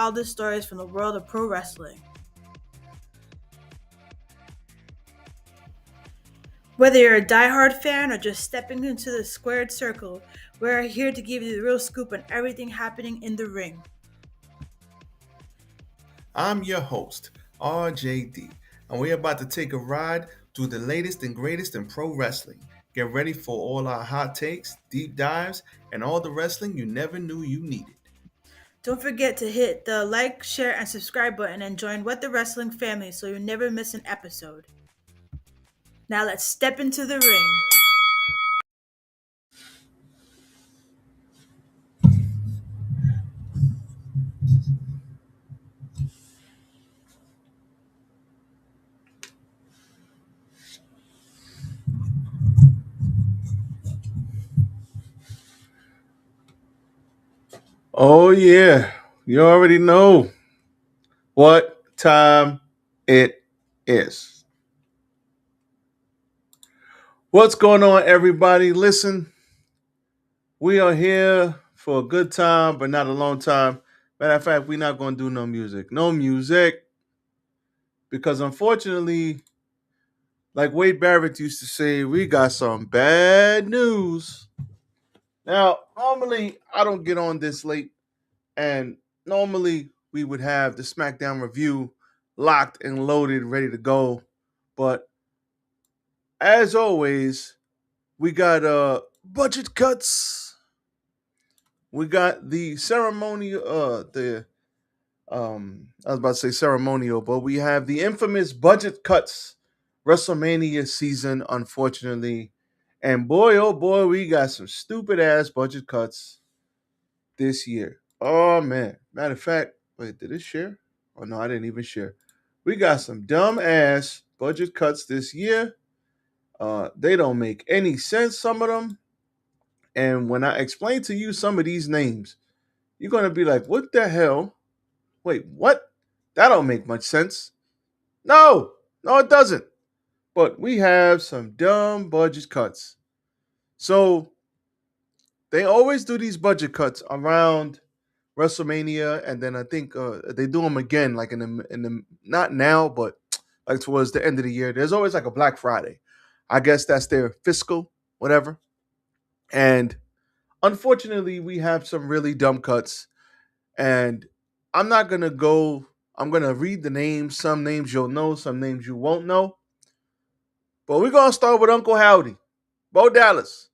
wildest stories from the world of pro wrestling. Whether you're a die-hard fan or just stepping into the squared circle, we're here to give you the real scoop on everything happening in the ring. I'm your host, RJD, and we're about to take a ride through the latest and greatest in pro wrestling. Get ready for all our hot takes, deep dives, and all the wrestling you never knew you needed. Don't forget to hit the like, share, and subscribe button and join What the Wrestling family so you never miss an episode. Now let's step into the ring. Oh, yeah, you already know what time it is. What's going on, everybody? Listen, we are here for a good time, but not a long time. Matter of fact, we're not going to do no music. No music. Because unfortunately, like Wade Barrett used to say, we got some bad news. Now, normally I don't get on this late, and normally we would have the SmackDown review locked and loaded, ready to go. But as always, we got budget cuts. We got the ceremony, I was about to say ceremonial, but we have the infamous budget cuts WrestleMania season, unfortunately. And boy, oh boy, we got some stupid ass budget cuts this year. Oh man. Matter of fact, wait, did it share? Oh no, I didn't even share. We got some dumb ass budget cuts this year. They don't make any sense, some of them. And when I explain to you some of these names, you're gonna be like, what the hell? Wait, what? That don't make much sense. No, it doesn't. But we have some dumb budget cuts. So they always do these budget cuts around WrestleMania, and then I think they do them again, like in the not now, but like towards the end of the year. There's always like a Black Friday. I guess that's their fiscal, whatever. And unfortunately, we have some really dumb cuts, and I'm not gonna go. I'm gonna read the names. Some names you'll know, some names you won't know. But we're gonna start with Uncle Howdy, Bo Dallas,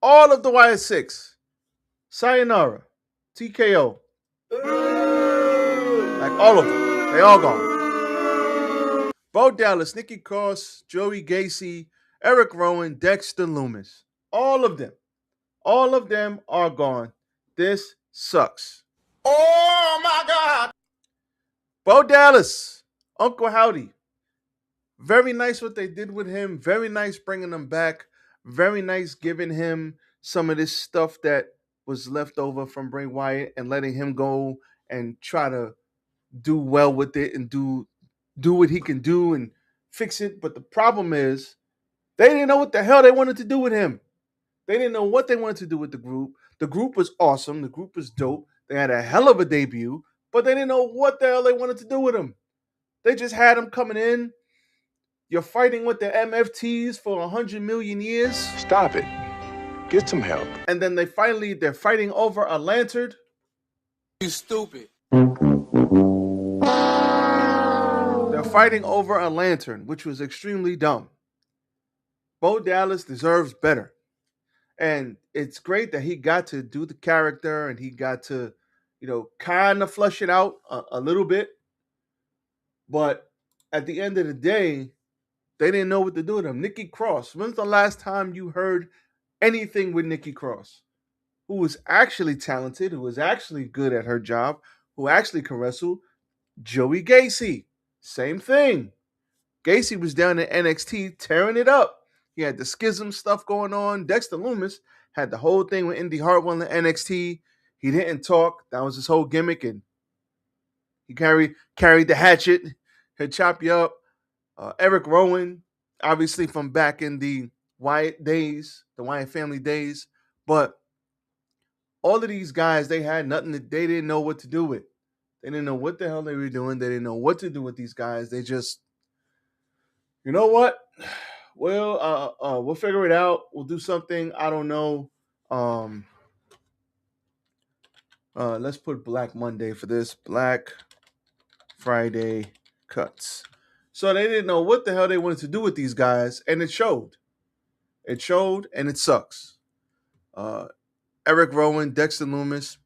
all of the Wire Six, Sayonara, TKO, like all of them. They all gone. Bo Dallas, Nikki Cross, Joey Gacy, Eric Rowan, Dexter Loomis. All of them are gone. This sucks. Oh my God. Bo Dallas, Uncle Howdy. Very nice what they did with him. Very nice bringing him back. Very nice giving him some of this stuff that was left over from Bray Wyatt and letting him go and try to do well with it and do what he can do and fix it. But the problem is they didn't know what the hell they wanted to do with him. They didn't know what they wanted to do with the group. The group was awesome. The group was dope. They had a hell of a debut, but they didn't know what the hell they wanted to do with him. They just had him coming in. You're fighting with the MFTs for 100 million years. Stop it. Get some help. And then they're fighting over a lantern. You stupid. They're fighting over a lantern, which was extremely dumb. Bo Dallas deserves better. And it's great that he got to do the character and he got to, kind of flush it out a little bit. But at the end of the day, they didn't know what to do with him. Nikki Cross. When's the last time you heard anything with Nikki Cross? Who was actually talented, who was actually good at her job, who actually can wrestle? Joey Gacy. Same thing. Gacy was down in NXT tearing it up. He had the schism stuff going on. Dexter Loomis had the whole thing with Indy Hartwell in NXT. He didn't talk. That was his whole gimmick. And he carried the hatchet. He'd chop you up. Eric Rowan, obviously from back in the Wyatt days, the Wyatt family days. But all of these guys, they had nothing that they didn't know what to do with. They didn't know what the hell they were doing. They didn't know what to do with these guys. They just, you know what? We'll figure it out. We'll do something. I don't know. Let's put Black Monday for this. Black Friday cuts. So they didn't know what the hell they wanted to do with these guys, and it showed. It showed, and it sucks. Eric Rowan, Dexter Loomis.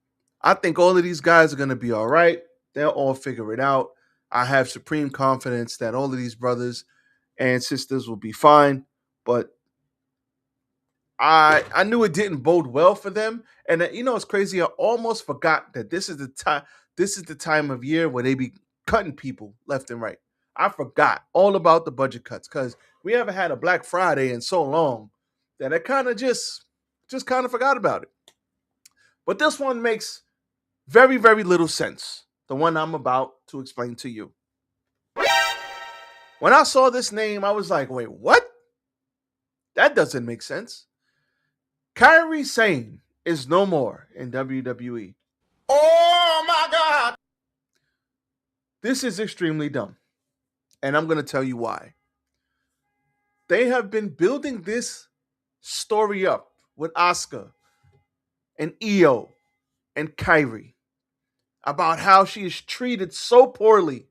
I think all of these guys are going to be all right. They'll all figure it out. I have supreme confidence that all of these brothers and sisters will be fine. But I knew it didn't bode well for them. And it's crazy. I almost forgot that this is the time. This is the time of year where they be cutting people left and right. I forgot all about the budget cuts because we haven't had a Black Friday in so long that I kind of just kind of forgot about it. But this one makes very, very little sense. The one I'm about to explain to you. When I saw this name, I was like, wait, what? That doesn't make sense. Kairi Sane is no more in WWE. Oh my God! This is extremely dumb. And I'm going to tell you why. They have been building this story up with Asuka and Io and Kairi about how she is treated so poorly,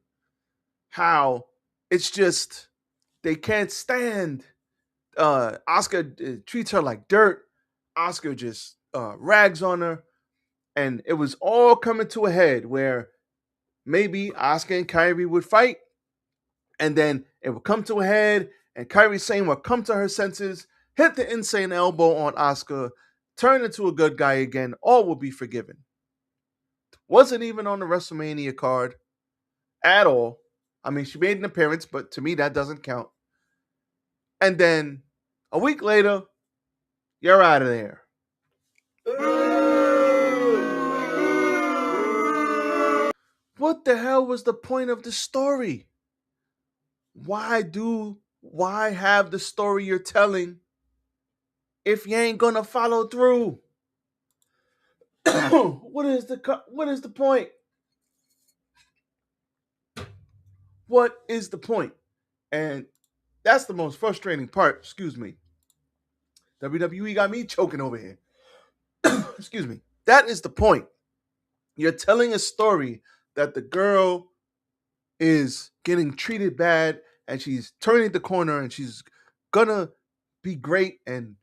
how it's just they can't stand. Asuka treats her like dirt. Asuka just rags on her, and it was all coming to a head where maybe Asuka and Kairi would fight, and then it would come to a head, and Kairi Sane would come to her senses, hit the insane elbow on Asuka, turn into a good guy again. All will be forgiven. Wasn't even on the WrestleMania card at all. I mean, she made an appearance, but to me, that doesn't count. And then a week later, you're out of there. What the hell was the point of the story? Why have the story you're telling if you ain't gonna follow through? What is the point? What is the point? And that's the most frustrating part. Excuse me. WWE got me choking over here. Excuse me. That is the point. You're telling a story that the girl is getting treated bad and she's turning the corner and she's gonna be great and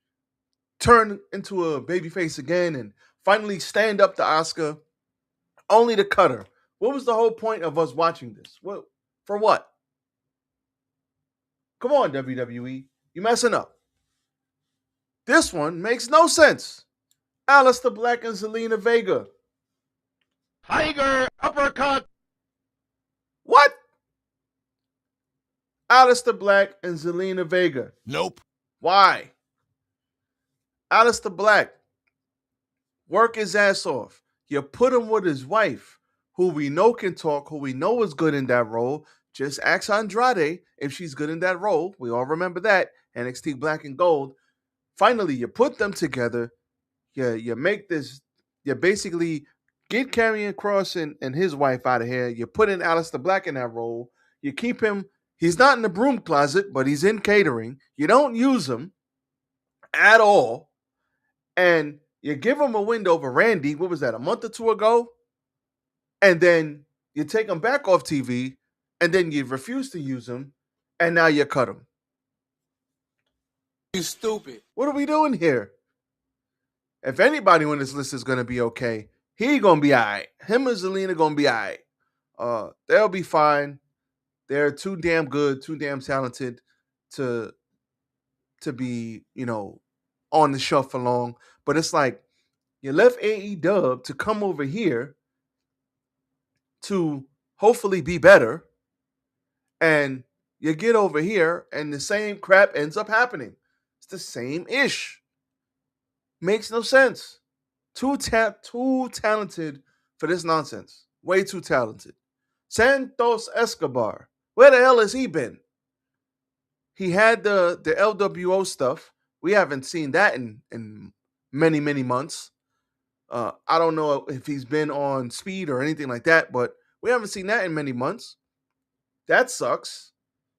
turn into a babyface again and finally stand up to Asuka, only to cut her. What was the whole point of us watching this? What for what? Come on, WWE. You messing up. This one makes no sense. Aleister Black and Zelina Vega. Tiger uppercut. What? Aleister Black and Zelina Vega. Nope. Why? Aleister Black, work his ass off. You put him with his wife, who we know can talk, who we know is good in that role. Just ask Andrade if she's good in that role. We all remember that. NXT Black and Gold. Finally, you put them together. You make this. You basically get Karrion Kross and his wife out of here. You put in Aleister Black in that role. You keep him. He's not in the broom closet, but he's in catering. You don't use him at all. And you give him a win over Randy. What was that, a month or two ago? And then you take him back off TV. And then you refuse to use him. And now you cut him. You stupid. What are we doing here? If anybody on this list is going to be okay, he going to be all right. Him and Zelina going to be all right. They'll be fine. They're too damn good, too damn talented to be, on the shelf for long. But it's like you left AEW to come over here to hopefully be better. And you get over here and the same crap ends up happening. It's the same ish. Makes no sense. Too talented for this nonsense. Way too talented. Santos Escobar. Where the hell has he been? He had the LWO stuff. We haven't seen that in many, many months. I don't know if he's been on Speed or anything like that, but We haven't seen that in many months. That sucks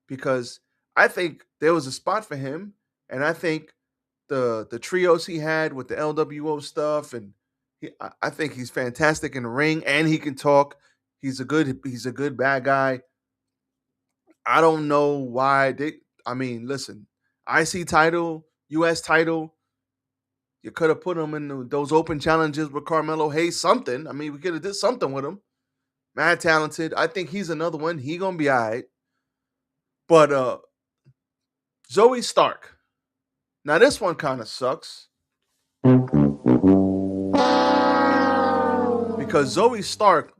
because I think there was a spot for him, and I think the trios he had with the LWO stuff, and I think he's fantastic in the ring, and he can talk. He's a good bad guy. I don't know why they. I mean, listen, IC title, US title. You could have put him in those open challenges with Carmelo Hayes. Something. I mean, we could have did something with him. Mad talented. I think he's another one. He gonna be all right. But Zoe Stark. Now this one kind of sucks because Zoe Stark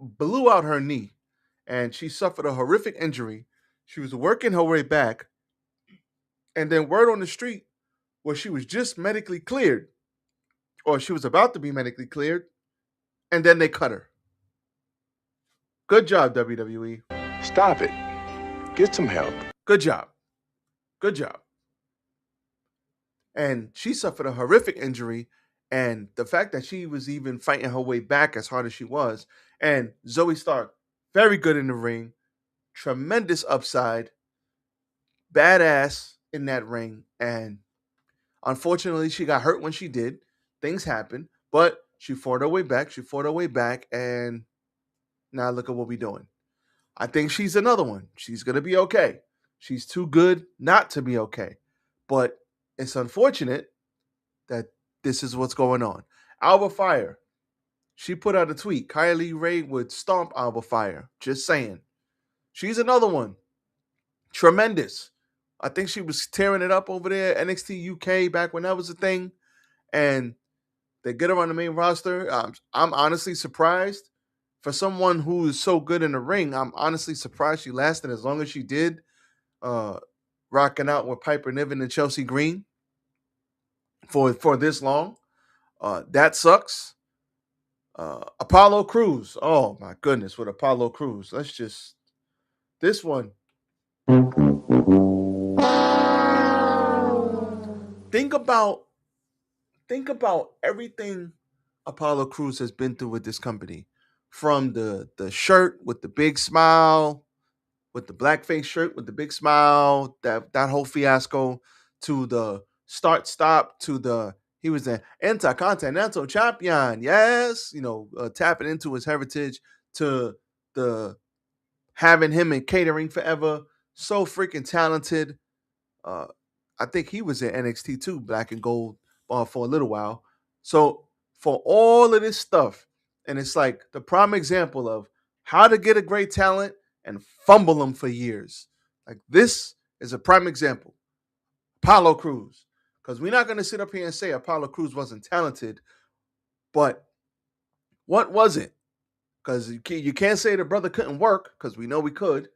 blew out her knee and she suffered a horrific injury. She was working her way back, and then word on the street was she was just medically cleared, or she was about to be medically cleared, and then they cut her. Good job, WWE. Stop it. Get some help. Good job. Good job. And she suffered a horrific injury. And the fact that she was even fighting her way back as hard as she was. And Zoe Stark, very good in the ring. Tremendous upside. Badass in that ring. And unfortunately, she got hurt when she did. Things happen. But she fought her way back. She fought her way back. And now look at what we're doing. I think she's another one. She's going to be okay. She's too good not to be okay. But it's unfortunate that this is what's going on. Alba Fire. She put out a tweet. Kylie Ray would stomp Alba Fire. Just saying. She's another one. Tremendous. I think she was tearing it up over there at NXT UK back when that was a thing. And they get her on the main roster. I'm honestly surprised. For someone who is so good in the ring, I'm honestly surprised she lasted as long as she did. Rocking out with Piper Niven and Chelsea Green for this long. That sucks. Apollo Crews. Oh my goodness, with Apollo Crews. This one. Think about everything Apollo Crews has been through with this company. From the shirt with the big smile, with the blackface shirt with the big smile, that whole fiasco, to the start-stop, to he was an Intercontinental Champion, yes, tapping into his heritage, to the having him in catering forever, so freaking talented. I think he was in NXT too, Black and Gold, for a little while. So for all of this stuff, and it's like the prime example of how to get a great talent and fumble them for years. Like this is a prime example. Apollo Crews. Because we're not going to sit up here and say Apollo Crews wasn't talented, but what was it? Because you can't say the brother couldn't work, because we know we could.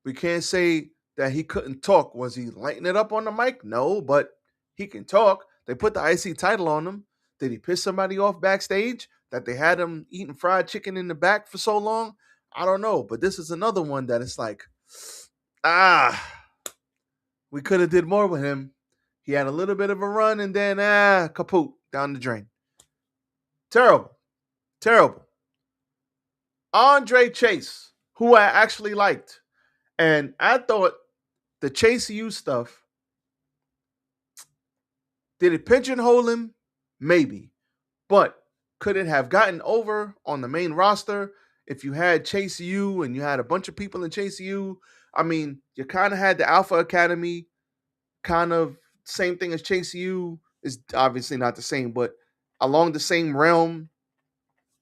We can't say that he couldn't talk. Was he lighting it up on the mic? No, but he can talk. They put the IC title on him. Did he piss somebody off backstage that they had him eating fried chicken in the back for so long? I don't know, but this is another one that it's like, we could have did more with him. He had a little bit of a run and then, kaput, down the drain. Terrible. Terrible. Andre Chase, who I actually liked. And I thought the Chase U stuff, did it pigeonhole him? Maybe. But could it have gotten over on the main roster if you had Chase U and you had a bunch of people in Chase U? I mean, you kind of had the Alpha Academy, kind of same thing as Chase U. Is obviously not the same, but along the same realm.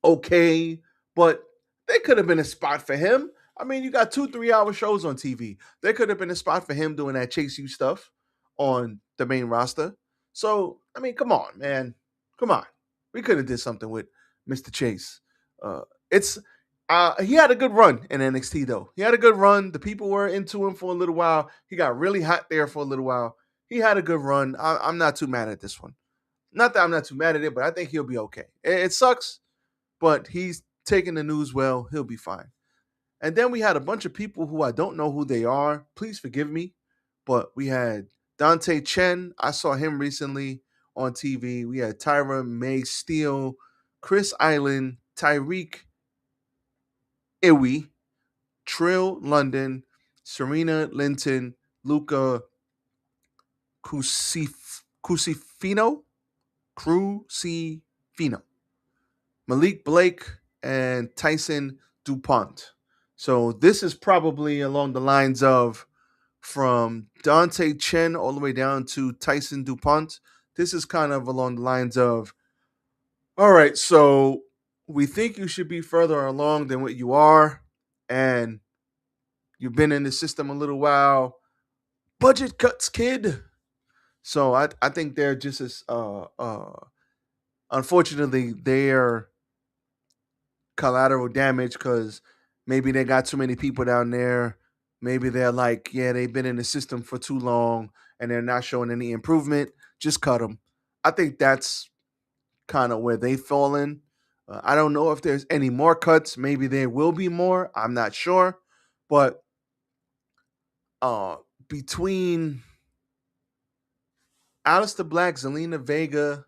Okay. But there could have been a spot for him. I mean, you got 2-3 hour shows on TV. There could have been a spot for him doing that Chase U stuff on the main roster. So, I mean, come on, man. Come on. We could have did something with Mr. Chase. He had a good run in NXT, though. He had a good run. The people were into him for a little while. He got really hot there for a little while. He had a good run. I'm not too mad at this one. Not that I'm not too mad at it, but I think he'll be okay. It sucks, but he's taking the news well. He'll be fine. And then we had a bunch of people who I don't know who they are. Please forgive me. But we had Dante Chen. I saw him recently on TV. We had Tyra May Steele, Chris Island, Tyreek Iwi, Trill London, Serena Linton, Luca Crucifino, Malik Blake, and Tyson DuPont. So this is probably along the lines of from Dante Chen all the way down to Tyson DuPont. This is kind of along the lines of, all right, so we think you should be further along than what you are, and you've been in the system a little while. Budget cuts, kid. So I think they're just as unfortunately they're collateral damage because maybe they got too many people down there. Maybe they're like, yeah, they've been in the system for too long and they're not showing any improvement. Just cut them. I think that's kind of where they've fallen. I don't know if there's any more cuts. Maybe there will be more. I'm not sure. But uh, between Alistair Black, Zelina Vega,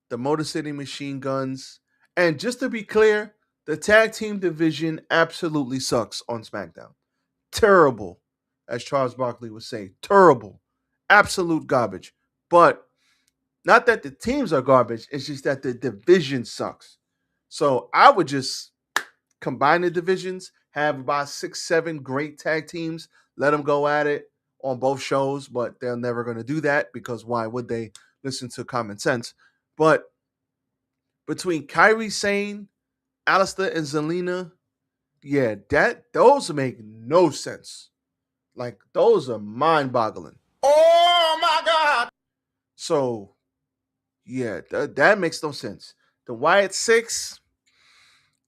the Motor City Machine Guns, and just to be clear, the tag team division absolutely sucks on SmackDown. Terrible, as Charles Barkley would say. Terrible. Absolute garbage. But not that the teams are garbage, it's just that the division sucks. So I would just combine the divisions, have about 6, 7 great tag teams, let them go at it on both shows, but they're never going to do that because why would they listen to common sense? But between Kyrie Sane, Alistair, and Zelina, yeah, those make no sense. Like those are mind-boggling. Oh my God. So yeah, that makes no sense. The Wyatt Six,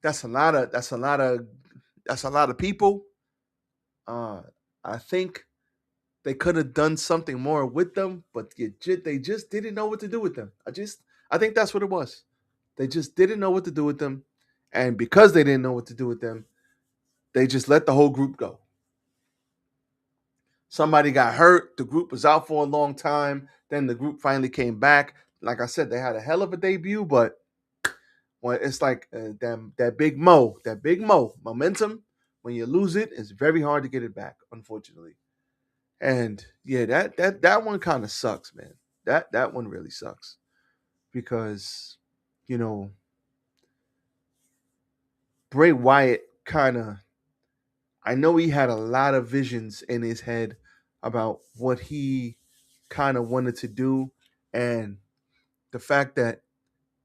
that's a lot of people. Uh, I think they could have done something more with them, but they just didn't know what to do with them. I think that's what it was. They just didn't know what to do with them, and because they didn't know what to do with them, they just let the whole group go. Somebody got hurt. The group was out for a long time. Then the group finally came back. Like I said, they had a hell of a debut, but when it's like that big momentum. When you lose it, it's very hard to get it back, unfortunately. And yeah, that one kind of sucks, man. That one really sucks because you know Bray Wyatt kind of. I know he had a lot of visions in his head about what he kind of wanted to do, and the fact that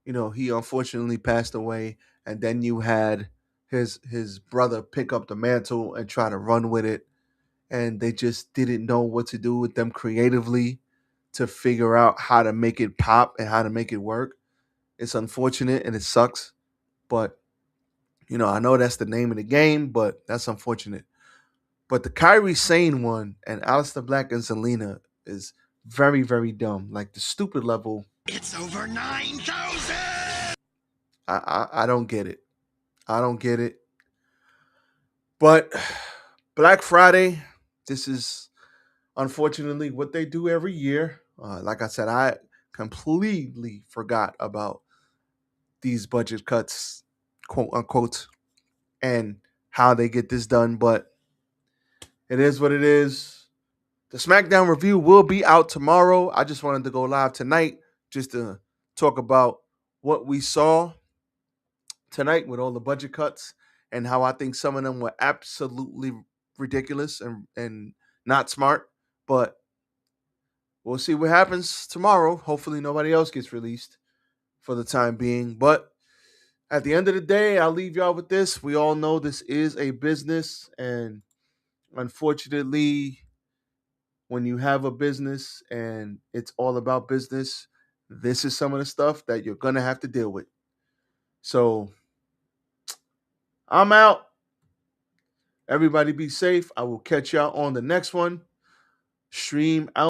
he unfortunately passed away, and then you had his brother pick up the mantle and try to run with it, and they just didn't know what to do with them creatively to figure out how to make it pop and how to make it work. It's unfortunate and it sucks, but I know that's the name of the game, but that's unfortunate. But the Kyrie Sane one and Alistair Black and Zelina is very, very dumb. Like the stupid level. It's over 9,000! I don't get it. I don't get it. But Black Friday, this is unfortunately what they do every year. Like I said, I completely forgot about these budget cuts, quote unquote, and how they get this done. But it is what it is. The SmackDown review will be out tomorrow. I just wanted to go live tonight just to talk about what we saw tonight with all the budget cuts and how I think some of them were absolutely ridiculous and not smart. But we'll see what happens tomorrow. Hopefully nobody else gets released for the time being. But at the end of the day, I'll leave y'all with this. We all know this is a business, and unfortunately, when you have a business and it's all about business, this is some of the stuff that you're going to have to deal with. So I'm out. Everybody be safe. I will catch y'all on the next one. Stream out.